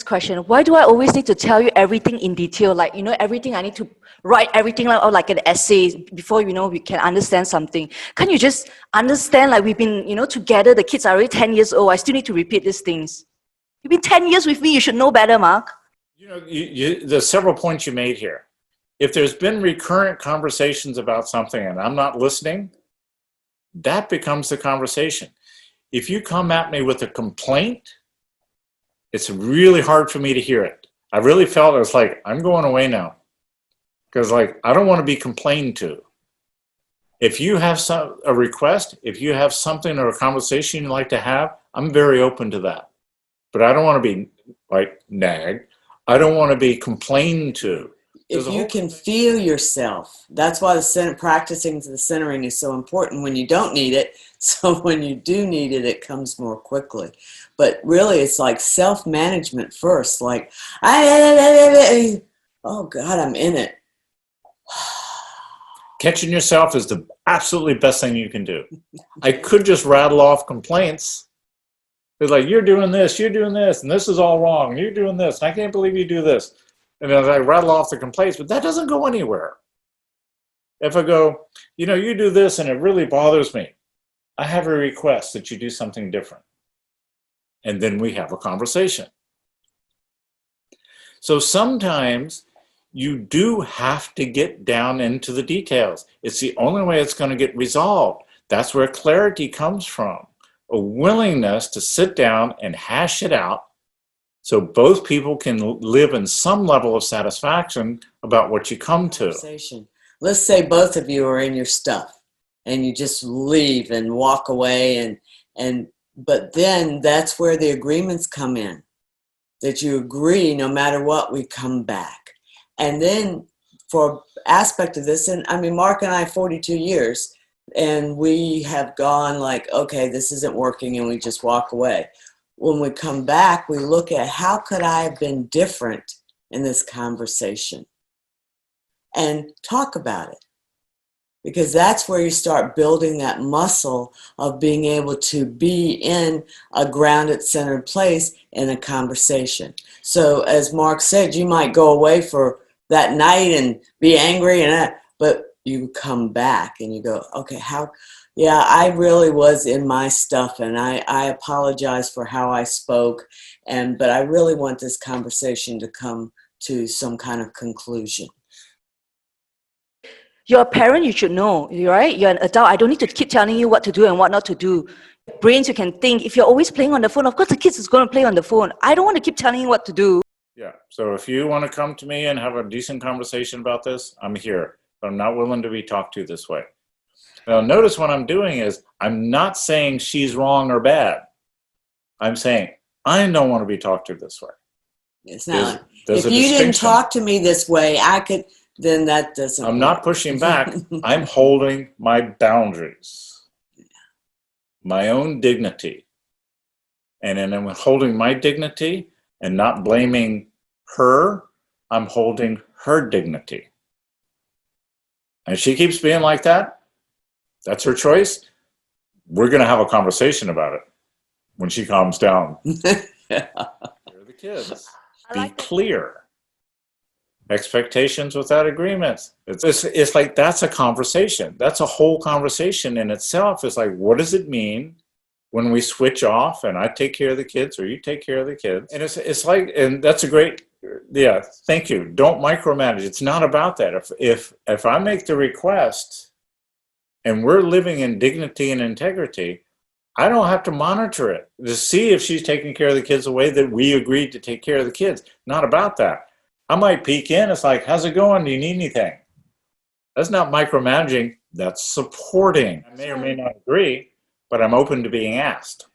question. Why do I always need to tell you everything in detail? Like, you know, everything I need to write everything out like an essay before, you know, we can understand something. Can't you just understand, like, we've been, you know, together, the kids are already 10 years old. I still need to repeat these things. You've been 10 years with me. You should know better, Mark. You know, there's several points you made here. If there's been recurrent conversations about something and I'm not listening, that becomes the conversation. If you come at me with a complaint, it's really hard for me to hear it. I really felt it was like, I'm going away now. Because like, I don't want to be complained to. If you have a request, if you have something or a conversation you'd like to have, I'm very open to that. But I don't want to be like nagged. I don't want to be complained to. If you can feel yourself, that's why practicing the centering is so important when you don't need it. So when you do need it, it comes more quickly. But really, it's like self-management first. Like, oh God, I'm in it. Catching yourself is the absolutely best thing you can do. I could just rattle off complaints. It's like, you're doing this, and this is all wrong, and you're doing this, and I can't believe you do this. And as I rattle off the complaints, but that doesn't go anywhere. If I go, you know, you do this and it really bothers me, I have a request that you do something different. And then we have a conversation. So sometimes you do have to get down into the details. It's the only way it's going to get resolved. That's where clarity comes from. A willingness to sit down and hash it out so both people can live in some level of satisfaction about what you come to. Let's say both of you are in your stuff and you just leave and walk away, but then that's where the agreements come in, that you agree no matter what, we come back. And then for aspect of this, and I mean, Mark and I, 42 years, and we have gone like, okay, this isn't working, and we just walk away. When we come back, we look at how could I have been different in this conversation and talk about it. Because that's where you start building that muscle of being able to be in a grounded, centered place in a conversation. So as Mark said, you might go away for that night and be angry, but you come back and you go, okay, yeah, I really was in my stuff, and I apologize for how I spoke, but I really want this conversation to come to some kind of conclusion. You're a parent, you should know, right? You're an adult. I don't need to keep telling you what to do and what not to do. Brains, you can think. If you're always playing on the phone, of course the kids is going to play on the phone. I don't want to keep telling you what to do. Yeah, so if you want to come to me and have a decent conversation about this, I'm here. But I'm not willing to be talked to this way. Now, notice what I'm doing is I'm not saying she's wrong or bad. I'm saying I don't want to be talked to this way. It's not. There's if you didn't talk to me this way, I could, then that doesn't I'm work. not pushing back. I'm holding my boundaries, my own dignity. And then I'm holding my dignity and not blaming her. I'm holding her dignity. And she keeps being like that. That's her choice. We're going to have a conversation about it when she calms down. Here are the kids. Be clear. Expectations without agreements. It's like that's a conversation. That's a whole conversation in itself. It's like, what does it mean when we switch off and I take care of the kids or you take care of the kids? And it's like, and that's a great, yeah, thank you. Don't micromanage. It's not about that. If I make the request, and we're living in dignity and integrity, I don't have to monitor it to see if she's taking care of the kids the way that we agreed to take care of the kids. Not about that. I might peek in. It's like, how's it going? Do you need anything? That's not micromanaging. That's supporting. I may or may not agree, but I'm open to being asked.